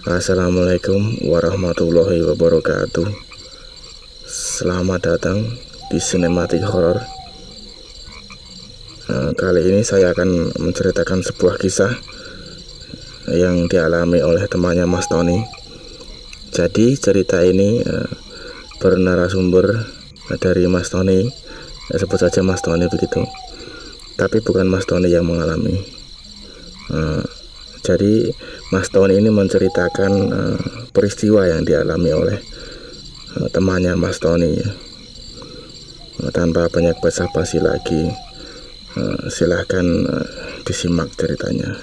Assalamualaikum warahmatullahi wabarakatuh. Selamat datang di Sinematik Horor. Kali ini saya akan menceritakan sebuah kisah yang dialami oleh temannya Mas Tony. Jadi cerita ini bernarasumber dari Mas Tony, sebut saja Mas Tony begitu. Tapi bukan Mas Tony yang mengalami. Jadi Mas Tony ini menceritakan peristiwa yang dialami oleh temannya Mas Tony. Tanpa banyak basa-basi lagi, silahkan disimak ceritanya.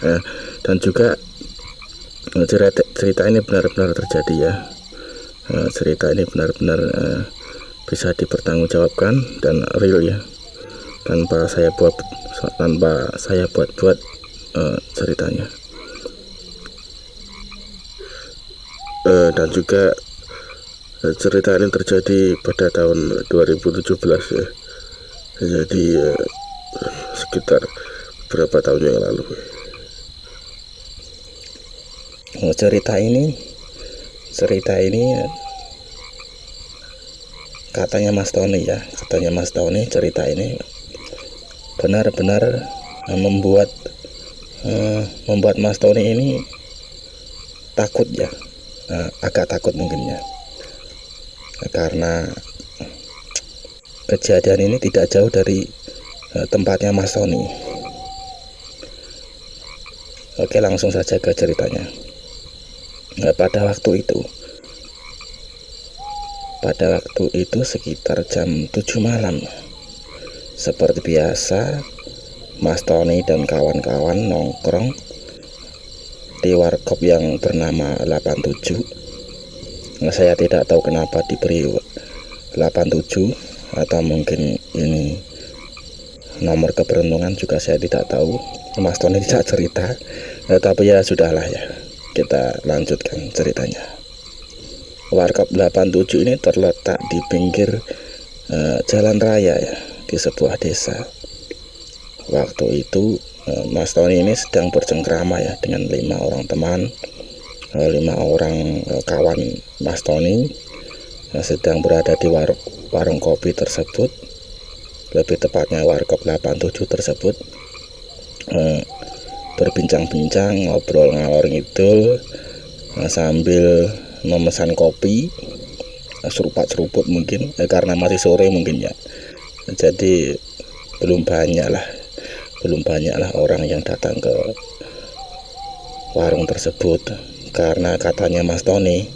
Dan juga cerita ini benar-benar terjadi ya. Cerita ini benar-benar bisa dipertanggungjawabkan dan real ya, tanpa saya buat ceritanya. Dan juga cerita ini terjadi pada tahun 2017 ya. Jadi sekitar beberapa tahun yang lalu. Cerita ini katanya Mas Tony ya, cerita ini benar-benar membuat Mas Tony ini takut ya, agak takut mungkin ya, karena kejadian ini tidak jauh dari tempatnya Mas Tony. Oke, langsung saja ke ceritanya. Pada waktu itu sekitar jam 7 malam, seperti biasa Mas Tony dan kawan-kawan nongkrong di warkop yang bernama 87. Saya tidak tahu kenapa diberi 87, atau mungkin ini nomor keberuntungan juga saya tidak tahu. Mas Tony tidak cerita, tapi ya sudahlah ya, kita lanjutkan ceritanya. Warkop 87 ini terletak di pinggir jalan raya ya, di sebuah desa. Waktu itu Mas Tony ini sedang bercengkrama ya dengan 5 orang teman, 5 orang kawan Mas Tony, sedang berada di warung kopi tersebut, lebih tepatnya warkop 87 tersebut, berbincang-bincang, ngobrol ngalor ngidul, sambil memesan kopi, seruput mungkin, karena masih sore mungkin ya. Jadi belum banyaklah orang yang datang ke warung tersebut, karena katanya Mas Tony,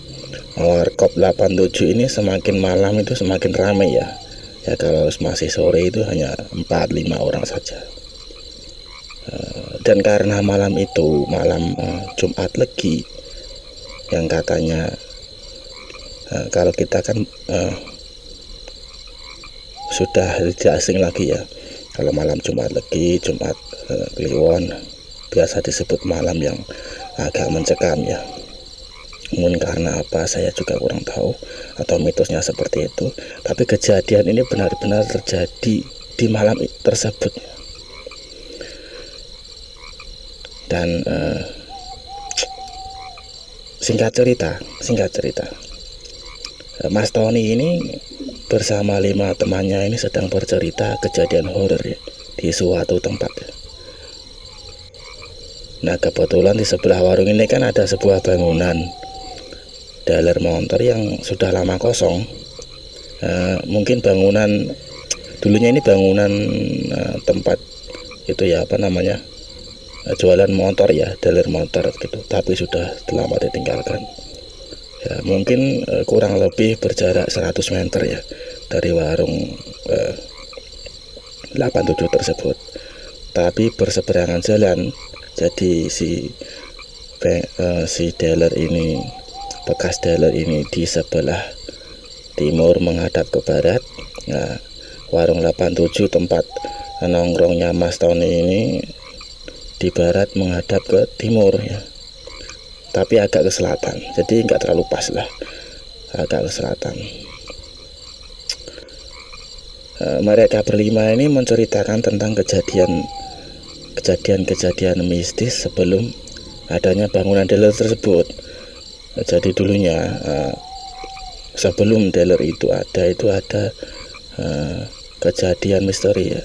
warkop 87 ini semakin malam itu semakin ramai ya. Ya kalau masih sore itu hanya 4-5 orang saja. Dan karena malam itu malam Jumat Legi, yang katanya kalau kita kan sudah tidak asing lagi ya, kalau malam Jumat Legi, Jumat Kliwon, biasa disebut malam yang agak mencekam ya. Mungkin karena apa saya juga kurang tahu, atau mitosnya seperti itu, tapi kejadian ini benar-benar terjadi di malam tersebut. Dan singkat cerita, Mas Tony ini bersama 5 temannya ini sedang bercerita kejadian horor ya, di suatu tempat. Nah, kebetulan di sebelah warung ini kan ada sebuah bangunan daler montor yang sudah lama kosong. Mungkin bangunan dulunya ini bangunan tempat itu ya, apa namanya, jualan motor ya, daler motor gitu, tapi sudah lama ditinggalkan ya. Mungkin kurang lebih berjarak 100 meter ya dari warung 87 tersebut, tapi berseberangan jalan. Jadi si dealer ini, bekas dealer ini di sebelah timur menghadap ke barat. Nah, warung 87 tempat nongkrongnya Mas Tony ini di barat menghadap ke timur ya, tapi agak ke selatan, jadi nggak terlalu pas lah, agak ke selatan. Mereka berlima ini menceritakan tentang kejadian mistis sebelum adanya bangunan dealer tersebut. Jadi dulunya sebelum dealer itu ada kejadian misteri ya,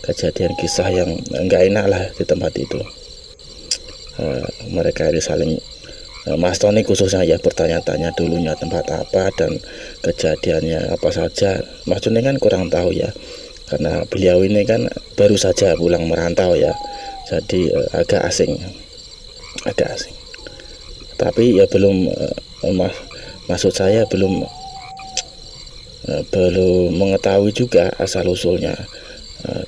kejadian kisah yang nggak enak lah di tempat itu. Mereka ini saling Mas Tony khususnya ya bertanya-tanya dulunya tempat apa dan kejadiannya apa saja. Mas Tony kan kurang tahu ya, karena beliau ini kan baru saja pulang merantau ya, jadi agak asing. Tapi ya belum maksud saya belum mengetahui juga asal usulnya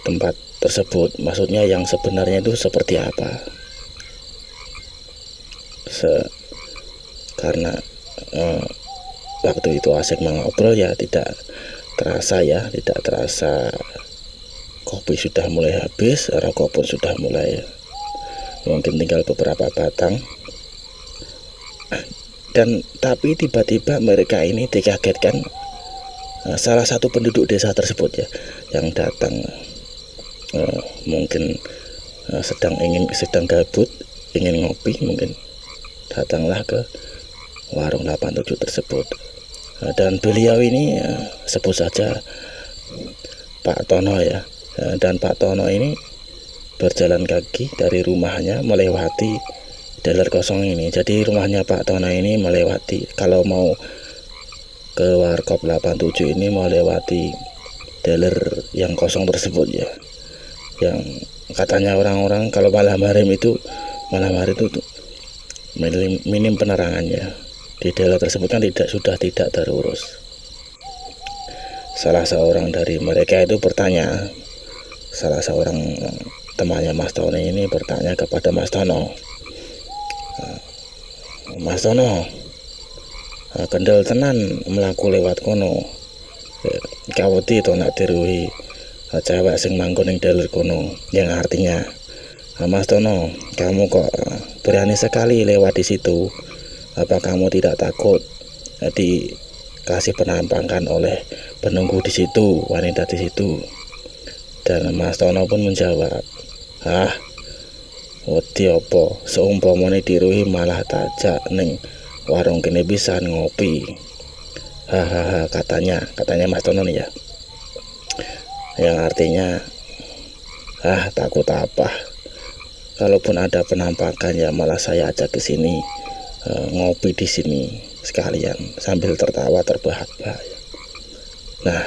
tempat tersebut, maksudnya yang sebenarnya itu seperti apa. Karena waktu itu asik mengobrol ya, tidak terasa kopi sudah mulai habis, rokok pun sudah mulai mungkin tinggal beberapa batang. Dan tapi tiba-tiba mereka ini dikagetkan salah satu penduduk desa tersebut ya, yang datang mungkin sedang gabut, ingin ngopi, mungkin datanglah ke warung 87 tersebut. Dan beliau ini sebut saja Pak Tono ya. Dan Pak Tono ini berjalan kaki dari rumahnya melewati dealer kosong ini. Jadi rumahnya Pak Tono ini melewati, kalau mau ke Warkop 87 ini melewati dealer yang kosong tersebut ya. Yang katanya orang-orang kalau malam hari itu minim penerangannya. Di dealer tersebut kan sudah tidak terurus. Salah seorang dari mereka itu bertanya, salah seorang temannya Mas Tono ini bertanya kepada Mas Tono, Mas Tono, kendel tenan melaku lewat kono, kaweti to nak diruhi cewek sing manggon ning dealer kono. Yang artinya, Mas Tono, kamu kok berani sekali lewat di situ? Apa kamu tidak takut dikasih penampakan oleh penunggu di situ, wanita di situ? Dan Mas Tono pun menjawab, wedi opo, seumpamane diruhi malah tajak ning warung kene bisa ngopi. Hahaha, katanya Mas Tono nih ya. Yang artinya, takut apa? Kalaupun ada penampakan ya malah saya ajak ke sini ngopi di sini sekalian sambil tertawa terbahak-bahak. Nah,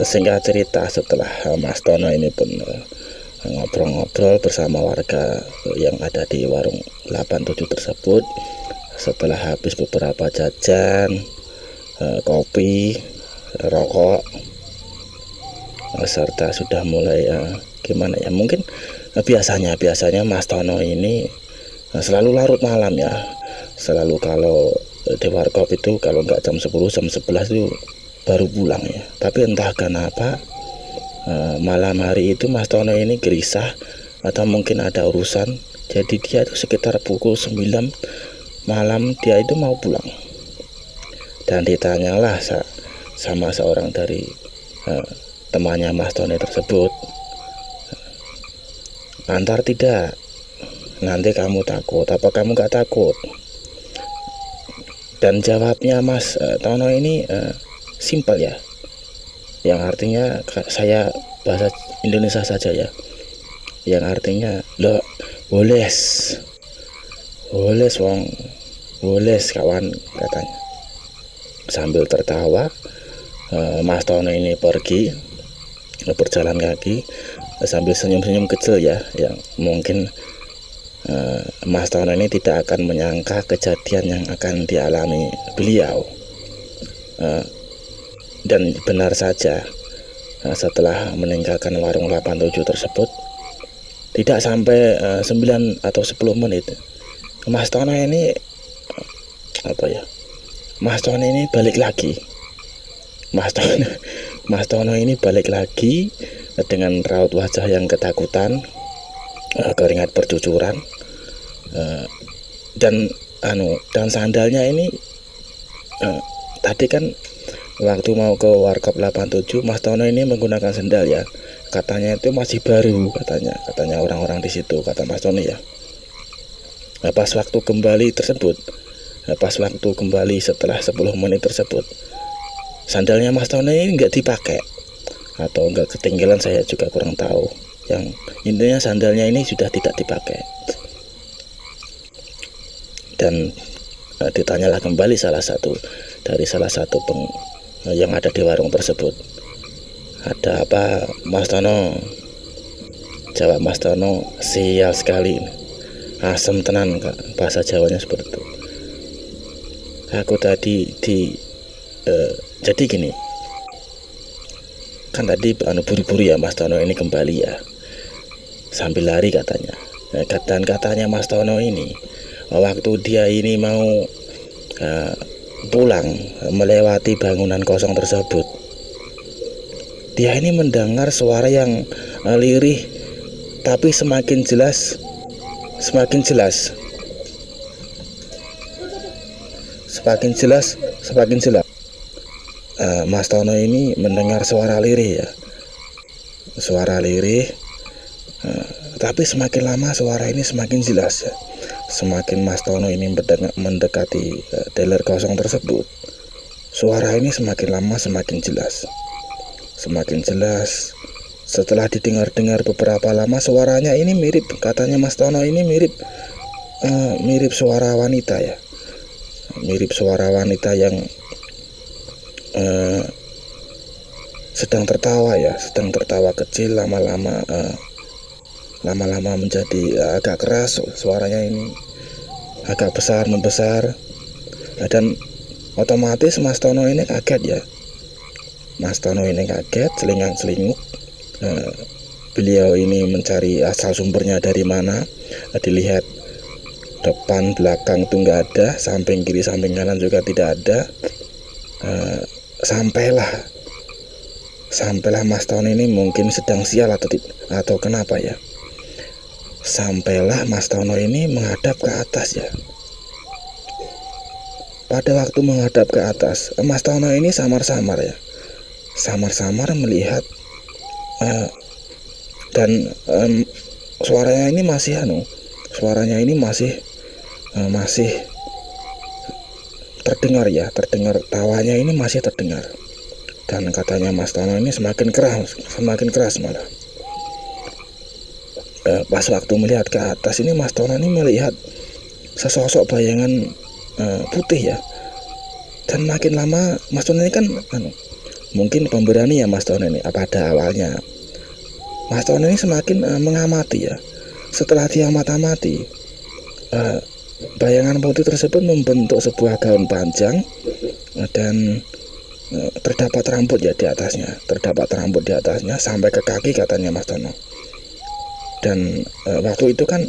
singkat cerita, setelah Mas Tono ini pun ngobrol-ngobrol bersama warga yang ada di warung 87 tersebut, setelah habis beberapa jajan, kopi, rokok, serta sudah mulai gimana ya, mungkin biasanya Mas Tono ini selalu larut malam ya, selalu kalau di Warkop itu kalau nggak jam 10 jam 11 itu baru pulang ya. Tapi entah kenapa malam hari itu Mas Tono ini gelisah atau mungkin ada urusan, jadi dia itu sekitar pukul 9 malam dia itu mau pulang. Dan ditanyalah sama seorang dari temannya Mas Tono tersebut, antar tidak, nanti kamu takut apa kamu gak takut? Dan jawabnya Mas Tono ini simpel ya, yang artinya, saya bahasa Indonesia saja ya, yang artinya lo boles wong, boles kawan, katanya. Sambil tertawa Mas Tono ini pergi berjalan kaki sambil senyum-senyum kecil ya, yang mungkin Mas Tono ini tidak akan menyangka kejadian yang akan dialami beliau. Dan benar saja, setelah meninggalkan warung 87 tersebut, tidak sampai 9 atau 10 menit, Mas Tono ini Mas Tono ini balik lagi. Mas Tono ini balik lagi dengan raut wajah yang ketakutan, keringat bercucuran, dan sandalnya ini tadi kan waktu mau ke Warkop 87 Mas Tono ini menggunakan sandal ya, katanya itu masih baru, katanya orang-orang di situ, kata Mas Tono ya. Pas waktu kembali tersebut, pas waktu kembali setelah 10 menit tersebut, sandalnya Mas Tono ini nggak dipakai atau nggak ketinggalan, saya juga kurang tahu. Yang intinya sandalnya ini sudah tidak dipakai. Dan ditanyalah kembali salah satu yang ada di warung tersebut, ada apa Mas Tono? Jawab Mas Tono, sial sekali, asem tenan Kak, bahasa Jawanya seperti itu. Aku tadi jadi gini, kan tadi buru-buru ya Mas Tono ini kembali ya, sambil lari katanya. Dan katanya Mas Tono ini, waktu dia ini mau pulang melewati bangunan kosong tersebut, dia ini mendengar suara yang lirih tapi semakin jelas. Mas Tono ini mendengar suara lirih ya, tapi semakin lama suara ini semakin jelas ya. Semakin Mas Tono ini mendekati dealer kosong tersebut, suara ini semakin lama semakin jelas. Setelah didengar-dengar beberapa lama, suaranya ini mirip, katanya Mas Tono ini mirip suara wanita ya, mirip suara wanita yang sedang tertawa kecil, lama-lama menjadi agak keras, suaranya ini agak membesar, dan otomatis Mas Tono ini kaget ya. Mas Tono ini kaget, selingang-selinguk. Beliau ini mencari asal sumbernya dari mana. Dilihat depan belakang itu nggak ada, samping kiri samping kanan juga tidak ada. Sampailah Mas Tono ini mungkin sedang sial atau kenapa ya. Sampailah Mas Tono ini menghadap ke atas ya. Pada waktu menghadap ke atas, Mas Tono ini samar-samar melihat dan suaranya ini masih terdengar tawanya ini masih terdengar. Dan katanya Mas Tono ini semakin keras malah. Pas waktu melihat ke atas ini, Mas Tono ini melihat sesosok bayangan putih ya. Dan makin lama Mas Tono ini kan mungkin pemberani ya Mas Tono ini. Pada awalnya Mas Tono ini semakin mengamati ya. Setelah dia amati, bayangan putih tersebut membentuk sebuah gaun panjang dan terdapat rambut di atasnya sampai ke kaki, katanya Mas Tono. Dan waktu itu kan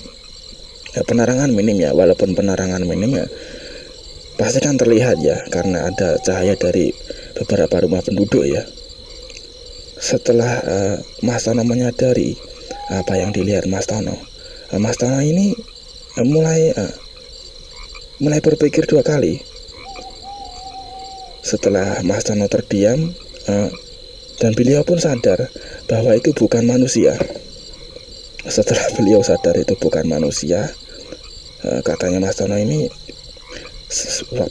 penerangan minim ya, walaupun penerangan minim ya pasti kan terlihat ya, karena ada cahaya dari beberapa rumah penduduk ya. Setelah Mas Tono menyadari apa yang dilihat Mas Tono ini mulai berpikir dua kali. Setelah Mas Tono terdiam, dan beliau pun sadar bahwa itu bukan manusia. Setelah beliau sadar itu bukan manusia, katanya Mas Tono ini,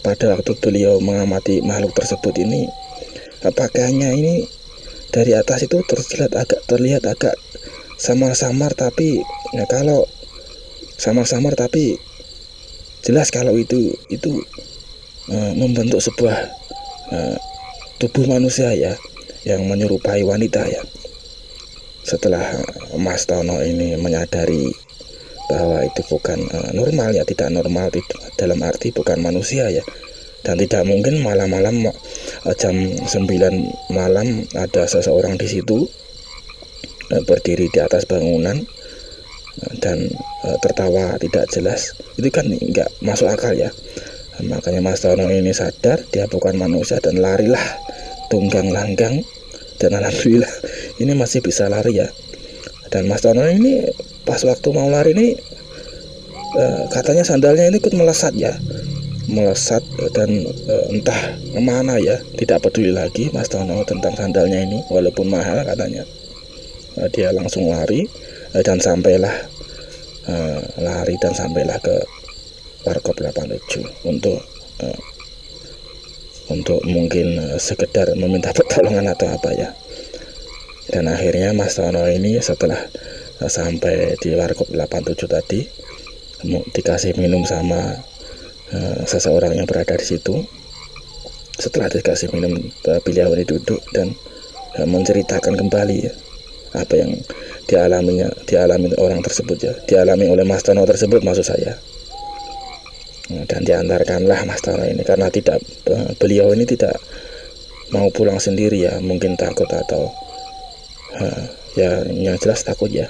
pada waktu beliau mengamati makhluk tersebut ini, pakaiannya ini dari atas itu terlihat agak samar-samar, tapi kalau samar-samar tapi jelas kalau itu membentuk sebuah tubuh manusia ya, yang menyerupai wanita ya. Setelah Mas Tono ini menyadari bahwa itu bukan normal ya, tidak normal dalam arti bukan manusia ya, dan tidak mungkin malam-malam jam 9 malam ada seseorang di situ berdiri di atas bangunan dan tertawa tidak jelas. Itu kan nggak masuk akal ya. Makanya Mas Tono ini sadar dia bukan manusia dan larilah tunggang langgang, dan alhamdulillah ini masih bisa lari ya. Dan Mas Tono ini pas waktu mau lari ini katanya sandalnya ini ikut melesat dan entah kemana ya, tidak peduli lagi Mas Tono tentang sandalnya ini walaupun mahal katanya. Dia langsung lari dan sampailah ke Warkop 87 untuk mungkin sekedar meminta pertolongan atau apa ya. Dan akhirnya Mas Tono ini setelah sampai di Warkop 87 tadi dikasih minum sama seseorang yang berada di situ. Setelah dikasih minum, beliau ini duduk dan menceritakan kembali ya, apa yang dialami orang tersebut ya, dialami oleh Mas Tono tersebut maksud saya. Dan diantarkanlah Mas Tono ini karena beliau ini tidak mau pulang sendiri ya, mungkin takut atau ya yang jelas takut ya.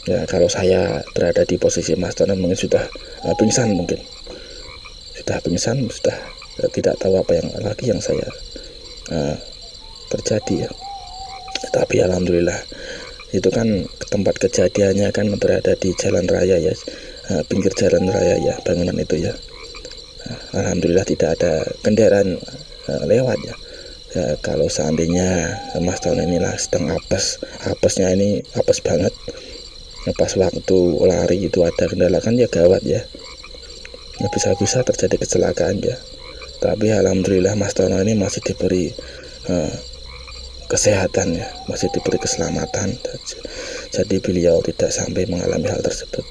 Ya kalau saya berada di posisi Mas Tono mungkin sudah pingsan, mungkin sudah tidak tahu apa yang lagi yang saya terjadi ya. Tapi alhamdulillah itu kan tempat kejadiannya kan berada di jalan raya ya, pinggir jalan raya ya, bangunan itu ya. Alhamdulillah tidak ada kendaraan lewat ya. Kalau seandainya Mas Tono inilah sedang apesnya ini apes banget, pas waktu lari itu ada kendala kan ya gawat ya, bisa-bisa terjadi kecelakaan ya. Tapi alhamdulillah Mas Tono ini masih diberi kesehatan ya, masih diberi keselamatan. Jadi beliau tidak sampai mengalami hal tersebut.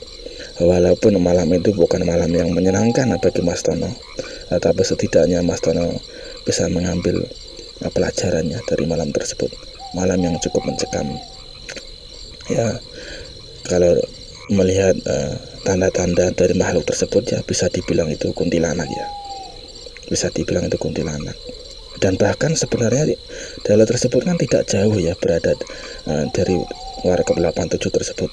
Walaupun malam itu bukan malam yang menyenangkan bagi Mas Tono, tapi setidaknya Mas Tono bisa mengambil pelajarannya dari malam tersebut, malam yang cukup mencekam ya. Kalau melihat tanda-tanda dari makhluk tersebut ya, bisa dibilang itu kuntilanak ya, bisa dibilang itu kuntilanak. Dan bahkan sebenarnya daerah tersebut kan tidak jauh ya berada dari Warkop 87 tersebut.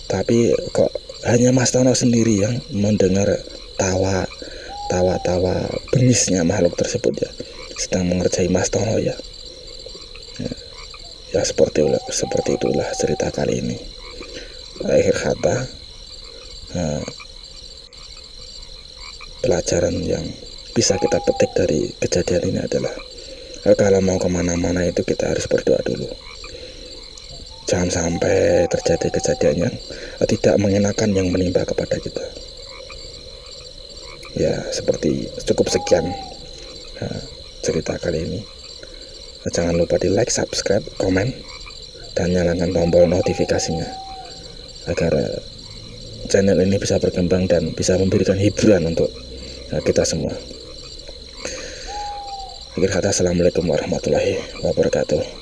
Tapi kok hanya Mas Tono sendiri yang mendengar tawa bengisnya makhluk tersebut ya, sedang mengerjai Mas Tono ya. Ya seperti itulah cerita kali ini. Akhir kata, pelajaran yang bisa kita petik dari kejadian ini adalah kalau mau kemana-mana itu kita harus berdoa dulu. Jangan sampai terjadi kejadian yang tidak mengenakan yang menimpa kepada kita. Ya seperti cukup sekian cerita kali ini. Jangan lupa di like, subscribe, komen, dan nyalakan tombol notifikasinya agar channel ini bisa berkembang dan bisa memberikan hiburan untuk kita semua. Akhir kata, assalamualaikum warahmatullahi wabarakatuh.